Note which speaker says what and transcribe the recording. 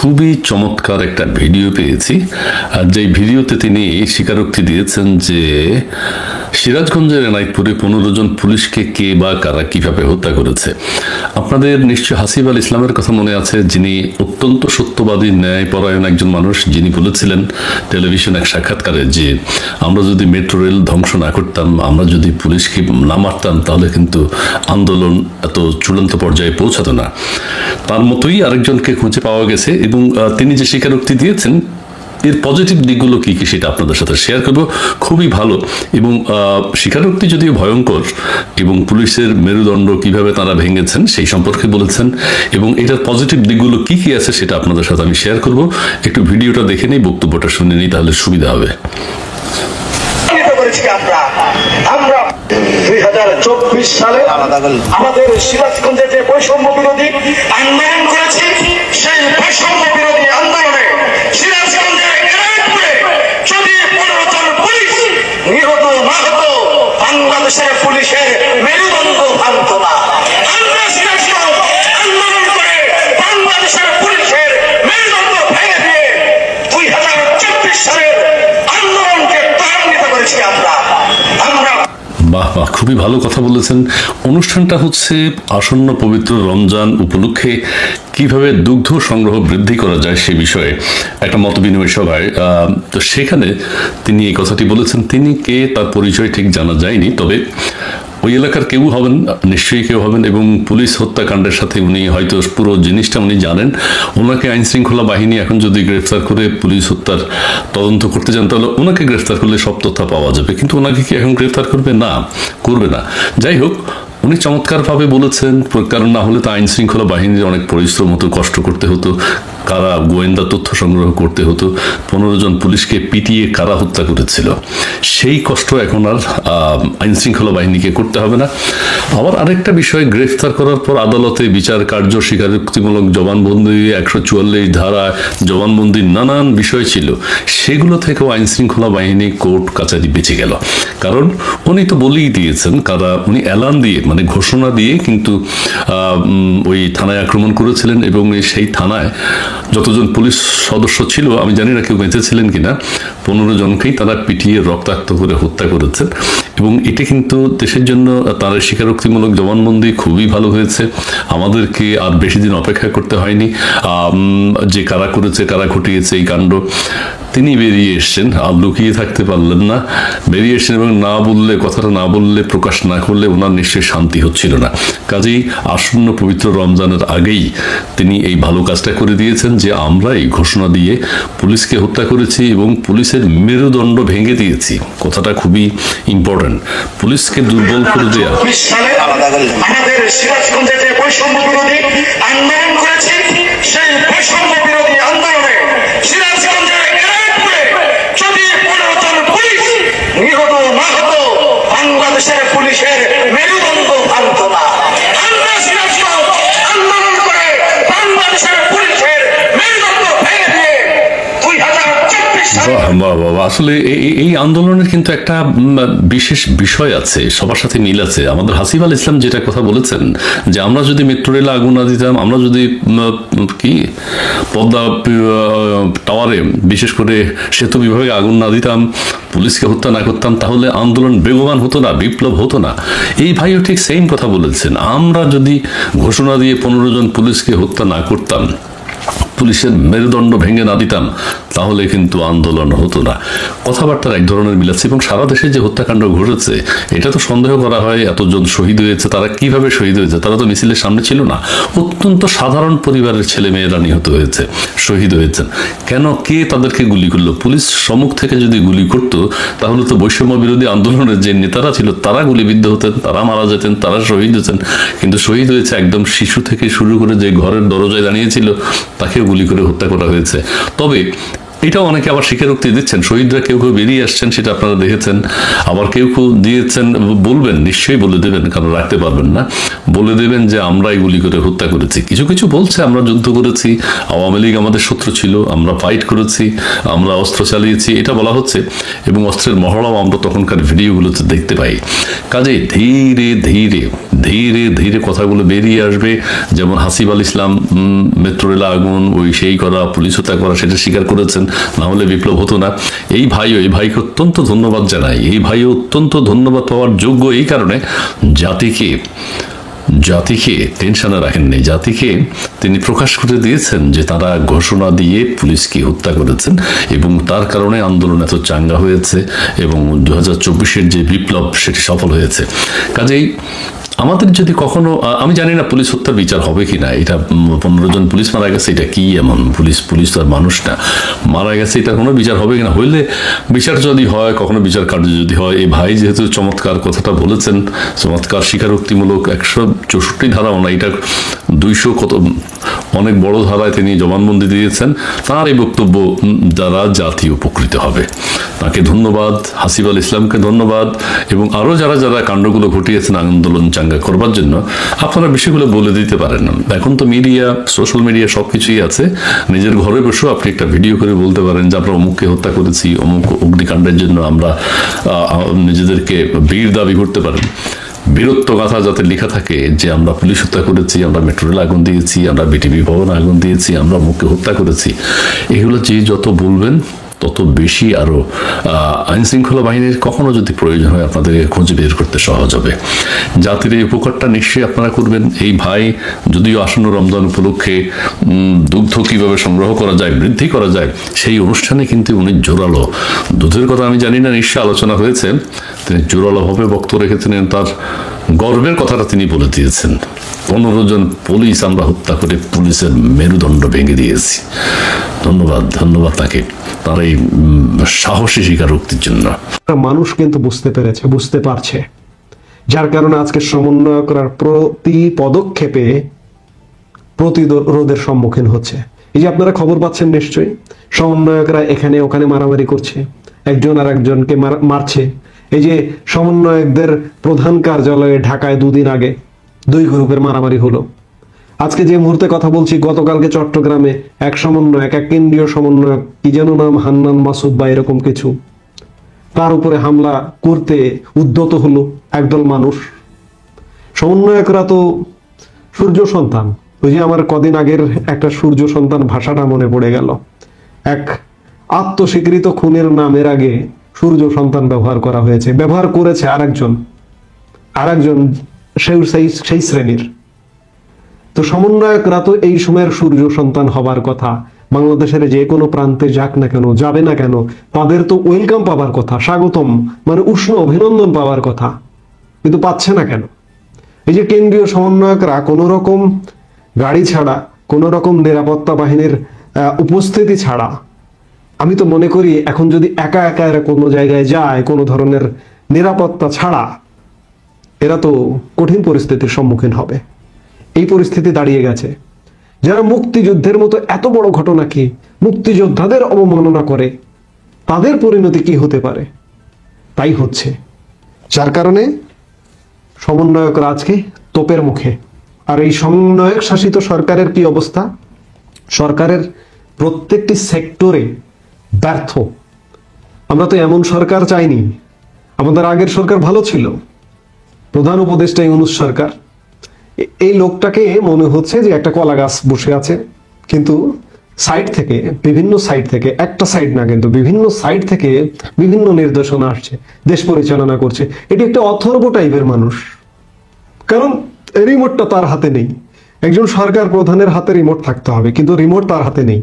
Speaker 1: খুবই চমৎকার একটা ভিডিও পেয়েছি, আর যে ভিডিওতে তিনি স্বীকারোক্তি দিয়েছেন যে সিরাজগঞ্জের এনায়েতপুরে 15 জন পুলিশকে কে বা কারা কিভাবে হত্যা করেছে। আপনাদের নিশ্চয় হাসিব আল ইসলামের কথা মনে আছে, যিনি অত্যন্ত সত্যবাদী ন্যায়পরায়ণ একজন মানুষ, যিনি বলেছিলেন টেলিভিশন এক সাক্ষাৎকারে যে আমরা যদি মেট্রো রেল ধ্বংস না করতাম, আমরা যদি পুলিশকে না মারতাম, তাহলে কিন্তু আন্দোলন এত চূড়ান্ত পর্যায়ে পৌঁছাতো না। তার মতোই আরেকজনকে খুঁজে পাওয়া গেছে এবং তিনি যে স্বীকারোক্তি দিয়েছেন এর পজিটিভ দিকগুলো কি কি সেটা আপনাদের সাথে শেয়ার করব। খুবই ভালো এবং স্বীকারোক্তি যদিও ভয়ঙ্কর এবং পুলিশের মেরুদণ্ড কিভাবে তারা ভেঙেছেন সেই সম্পর্কে বলেছেন এবং এটার পজিটিভ দিকগুলো কি কি আছে সেটা আপনাদের সাথে আমি শেয়ার করব। একটু ভিডিওটা দেখে নিই, বক্তব্যটা শুনে নিই, তাহলে সুবিধা হবে।
Speaker 2: আমরা 2024 সালে আমাদের সিরাজগঞ্জে যে বৈষম্য বিরোধী আন্দোলন করেছি, সেই বৈষম্য বিরোধী আন্দোলনে সিরাজগঞ্জের এনায়েতপুরে যদি 15 জন পুলিশ নিহত না হতো, বাংলাদেশের পুলিশের মেরুদণ্ড ভাঙত না। আমরা সিরাজগঞ্জ আন্দোলন করে বাংলাদেশের পুলিশের মেরুদণ্ড ভেঙে দিয়ে 2024 সালের আন্দোলনকে ত্বরান্বিত করেছি।
Speaker 1: বাহ বাহ, খুবই ভালো কথা বলেছেন। অনুষ্ঠানটা হচ্ছে আসন্ন পবিত্র রমজান উপলক্ষে কিভাবে দুগ্ধ সংগ্রহ বৃদ্ধি করা যায় সে বিষয়ে একটা মত বিনিময় সভায়, তো সেখানে তিনি এই কথাটি বলেছেন। তিনি কে তার পরিচয় ঠিক জানা যায়নি, তবে ওই এলাকার কেউ হবেন, নিশ্চয়ই কেউ হবেন এবং পুলিশ হত্যাকাণ্ডের সাথে উনি হয়তো পুরো জিনিসটা উনি জানেন। ওনাকে আইন শৃঙ্খলা বাহিনী এখন যদি গ্রেফতার করে পুলিশ হত্যার তদন্ত করতে যান, তাহলে ওনাকে গ্রেফতার করলে সব তথ্য পাওয়া যাবে, কিন্তু ওনাকে কি এখন গ্রেফতার করবে? না, করবে না। যাই হোক, উনি চমৎকারভাবে বলেছেন, কারণ না হলে তো আইন শৃঙ্খলা বাহিনীর অনেক পরিশ্রম হতো, কষ্ট করতে হতো, কারা গোয়েন্দা তথ্য সংগ্রহ করতে হতো, 15 জন পুলিশকে পিটিয়ে কারা হত্যা করেছিল সেই কষ্ট এখন আর আইন শৃঙ্খলা বাহিনীকে করতে হবে না। আবার আরেকটা বিষয়, গ্রেফতার করার পর আদালতে বিচার কার্য, স্বীকারোক্তিমূলক জবানবন্দি, 144 ধারা জবানবন্দির নানান বিষয় ছিল, সেগুলো থেকেও আইন শৃঙ্খলা বাহিনী কোর্ট কাছারি বেঁচে গেল। কারণ উনি তো বলেই দিয়েছেন কারা, উনি এলান দিয়ে মানে ঘোষণা দিয়ে কিন্তু ওই থানায় আক্রমণ করেছিলেন এবং সেই থানায় যতজন পুলিশ সদস্য ছিল, আমি জানি না কেউ বেঁচে ছিলেন কিনা, 15 জনকেই তারা পিটিয়ে রক্তাক্ত করে হত্যা করেছেন এবং এটি কিন্তু দেশের জন্য তার স্বীকারোক্তিমূলক জবানবন্দি খুবই ভালো হয়েছে। আমাদেরকে আর বেশি দিন অপেক্ষা করতে হয়নি যে কারা করেছে, কারা ঘটিয়েছে এই কাণ্ড। তিনি বেরিয়ে এসছেন, আর লুকিয়ে থাকতে পারলেন না, বেরিয়ে এসছেন এবং না বললে, কথাটা না বললে, প্রকাশ না করলে ওনার নিশ্চয়ই শান্তি হচ্ছিল না। কাজেই আসন্ন পবিত্র রমজানের আগেই তিনি এই ভালো কাজটা করে দিয়েছেন যে আমরা এই ঘোষণা দিয়ে পুলিশকে হত্যা করেছি এবং পুলিশের মেরুদণ্ড ভেঙে দিয়েছি। কথাটা খুবই ইম্পর্টেন্ট, পুলিশকে দুর্বল করে দেওয়া।
Speaker 2: আমাদের সিরাজগঞ্জে যে বৈষম্য বিরোধী আন্দোলন করেছি, সেই বৈষম্য বিরোধী আন্দোলনে সিরাজগঞ্জের এনায়েতপুরে যদি 15 জন পুলিশ নিহত না হতো, বাংলাদেশের পুলিশের মেরুদণ্ড ভাঙত না। আমরা সিরাজগঞ্জ আন্দোলন করে বাংলাদেশের পুলিশের মেরুদণ্ড ভেঙে দিয়ে 2024 সালে
Speaker 1: আসলে এই আন্দোলনের কিন্তু একটা বিশেষ বিষয় আছে, সবার সাথে মিল আছে। আমাদের হাসিব আল ইসলাম যেটা কথা বলেছেন যে আমরা যদি মেট্রো রেলে আগুন না দিতাম, আমরা যদি কি পদ্মা টাওয়ারে বিশেষ করে সেতু বিভাগে আগুন না দিতাম, পুলিশকে হত্যা না করতাম, তাহলে আন্দোলন বেগবান হতো না, বিপ্লব হতো না। এই ভাইও ঠিক সেম কথা বলেছেন, আমরা যদি ঘোষণা দিয়ে 15 জন পুলিশকে হত্যা না করতাম, পুলিশের মেরুদণ্ড ভেঙে না দিতাম, তাহলে কিন্তু আন্দোলন হতো না। কথাবার্তার এক ধরনের মিল আছে এবং সারা দেশে যে হত্যাকাণ্ড ঘটেছে এটা তো সন্দেহ করা হয়, এতজন শহীদ হয়েছে, তারা কিভাবে শহীদ হয়েছে? তারা তো মিছিলের সামনে ছিল না, অত্যন্ত সাধারণ পরিবারের ছেলে মেয়েরা নিহত হয়েছে, শহীদ হয়েছেন। কেন, কে তাদেরকে গুলি করলো? পুলিশ সম্মুখ থেকে যদি গুলি করতো, তাহলে তো বৈষম্য বিরোধী আন্দোলনের যে নেতারা ছিল তারা গুলিবিদ্ধ হতেন, তারা মারা যেতেন, তারা শহীদ হয়েছেন। কিন্তু শহীদ হয়েছে একদম শিশু থেকে শুরু করে যে ঘরের দরজায় দাঁড়িয়েছিল, তাকেও গুলি করে হত্যা করা হয়েছে। তবে এটাও অনেকে আবার স্বীকারোক্তি দিচ্ছেন, শহীদরা কেউ কেউ বেরিয়ে আসছেন, সেটা আপনারা দেখেছেন। আবার কেউ কেউ দিয়েছেন, বলবেন, নিশ্চয়ই বলে দেবেন, কারণ রাখতে পারবেন না, বলে দেবেন যে আমরা এগুলি করে হত্যা করেছি। কিছু কিছু বলছে আমরা যুদ্ধ করেছি, আওয়ামী লীগ আমাদের শত্রু ছিল, আমরা ফাইট করেছি, আমরা অস্ত্র চালিয়েছি, এটা বলা হচ্ছে। এবং অস্ত্রের মহড়াও আমরা তখনকার ভিডিওগুলোতে দেখতে পাই। কাজে ধীরে ধীরে ধীরে ধীরে কথাগুলো বেরিয়ে আসবে। যেমন হাসিব আল ইসলাম মেট্রো রেল আগুন, ওই সেই করা, পুলিশ হত্যা করা, সেটা স্বীকার করেছেন, না হলে বিপ্লব হতো না। এই ভাইকে অত্যন্ত ধন্যবাদ জানাই। এই ভাইও অত্যন্ত ধন্যবাদ পাওয়ার যোগ্য এই কারণে, জাতিকে টেনশনে রাখেননি। জাতিকে তিনি প্রকাশ করে দিয়েছেন যে তারা ঘোষণা দিয়ে পুলিশকে হত্যা করেছেন এবং তার কারণে আন্দোলন এত চাঙ্গা হয়েছে এবং 2024-এর যে বিপ্লব সেটি সফল হয়েছে। কাজেই আমাদের যদি কখনো, আমি জানি না পুলিশ হত্যার বিচার হবে কিনা, এটা 15 জন পুলিশ মারা গেছে, এটা কি এমন? পুলিশ তো আর মানুষ না, মারা গেছে, এটা কোনো বিচার হবে কিনা? হইলে বিচার যদি হয়, কখনো বিচার কার্য যদি হয়, এই ভাই যেহেতু চমৎকার কথাটা বলেছেন, চমৎকার স্বীকারোক্তিমূলক 164 ধারাও না, এটা 200 কত অনেক বড় ধারায় তিনি জবানবন্দি দিয়েছেন। তার এই বক্তব্য দ্বারা জাতি উপকৃত হবে। তাকে ধন্যবাদ, হাসিব আল ইসলামকে ধন্যবাদ, এবং আরও যারা যারা কাণ্ডগুলো ঘটিয়েছেন আন্দোলন চাঙ্গা করবার জন্য, আপনারা বিষয়গুলো বলে দিতে পারেন। এখন তো মিডিয়া, সোশ্যাল মিডিয়া সব কিছুই আছে। নিজের ঘরে বসেও আপনি একটা ভিডিও করে বলতে পারেন যে আমরা অমুককে হত্যা করেছি, অমুক অগ্নিকাণ্ডের জন্য আমরা নিজেদেরকে বীর দাবি করতে পারেন। বীরত্ব গাথা যাতে লেখা থাকে যে আমরা পুলিশ হত্যা করেছি, আমরা মেট্রো রেল আগুন দিয়েছি, আমরা বিটিভি ভবন আগুন দিয়েছি, আমরা অমুককে হত্যা করেছি, এগুলো যে যত বলবেন তত বেশি আরো আইন শৃঙ্খলা বাহিনীর কখনো যদি প্রয়োজন হয় আপনাদেরকে খুঁজে বের করতে সহজ হবে। জাতির এই উপকারটা নিশ্চয়ই আপনারা করবেন। এই ভাই যদিও আসন্ন রমজান উপলক্ষে দুগ্ধ কিভাবে সংগ্রহ করা যায়, বৃদ্ধি করা যায়, সেই অনুষ্ঠানে কিন্তু উনি জোরালো, দুধের কথা আমি জানি না, নিশ্চয়ই আলোচনা হয়েছে, তিনি জোরালোভাবে বক্তব্য রেখেছিলেন। তার গর্বের কথাটা তিনি বলে দিয়েছেন, 15 জন পুলিশ আমরা হত্যা করে পুলিশের মেরুদণ্ড ভেঙে দিয়েছি। ধন্যবাদ তাকে, তার এই সাহসী স্বীকারোক্তির জন্য।
Speaker 3: মানুষ কিন্তু বুঝতে পারছে, যার কারণে আজকে সমন্বয়করা প্রতি পদক্ষেপে প্রতিরোধের সম্মুখীন হচ্ছে। এই যে আপনারা খবর পাচ্ছেন নিশ্চয়ই, সমন্বয়করা এখানে ওখানে মারামারি করছে, একজন আর একজনকে মারছে। এই যে সমন্বয়কদের প্রধান কার্যালয়ে ঢাকায় 2 দিন আগে 2 গ্রুপের মারামারি হলো। আজকে যে মুহূর্তে কথা বলছি, গতকালকে চট্টগ্রামে এক কেন্দ্রীয় সমন্বয়ক, কি যেন নাম, হান্নান মাসুদ বা এরকম কিছু, তার উপরে হামলা করতে উদ্যত হলো একদল মানুষ। সমন্বয়করা তো সূর্য সন্তান। ওই যে আমার কদিন আগের একটা সূর্য সন্তান ভাষাটা মনে পড়ে গেল। এক আত্মস্বীকৃত খুনের নামের আগে সূর্য সন্তান ব্যবহার করা হয়েছে, ব্যবহার করেছে আরেকজন সেই শ্রেণীর। তো সমন্বয়করা তো এই সময়ের সূর্য সন্তান হবার কথা। বাংলাদেশের যে কোনো প্রান্তে যাক না কেন, যাবে না কেন, তাদের তো ওয়েলকাম পাবার কথা, স্বাগতম মানে উষ্ণ অভিনন্দন পাওয়ার কথা, কিন্তু পাচ্ছে না কেন? এই যে কেন্দ্রীয় সমন্বয়করা কোনো রকম গাড়ি ছাড়া, কোনো রকম নিরাপত্তা বাহিনীর উপস্থিতি ছাড়া, আমি তো মনে করি এখন যদি একা এরা কোনো জায়গায় যায়, কোনো ধরনের নিরাপত্তা ছাড়া, এরা তো কঠিন পরিস্থিতির সম্মুখীন হবে। এই পরিস্থিতি দাঁড়িয়ে গেছে। যারা মুক্তিযুদ্ধের মতো এত বড় ঘটনাকে, মুক্তিযোদ্ধাদের অবমাননা করে, তাদের পরিণতি কি হতে পারে? তাই হচ্ছে, যার কারণে সমন্বয়করা আজকে তোপের মুখে। আর এই সমন্বয়ক শাসিত সরকারের কি অবস্থা? সরকারের প্রত্যেকটি সেক্টরে ব্যর্থ। আমরা তো এমন সরকার চাইনি। আমাদের আগের সরকার ভালো ছিল, প্রধান উপদেষ্টা ইউনূস সরকার। এই লোকটাকে মনে হচ্ছে যে একটা কলা গাছ বসে আছে, কিন্তু বিভিন্ন সাইড থেকে, একটা সাইড না কিন্তু বিভিন্ন সাইড থেকে বিভিন্ন নির্দেশনা আসছে, দেশ পরিচালনা করছে। এটি একটা অথর্ব টাইপের মানুষ, কারণ রিমোটটা তার হাতে নেই। একজন সরকার প্রধানের হাতে রিমোট থাকতে হবে, কিন্তু রিমোট তার হাতে নেই।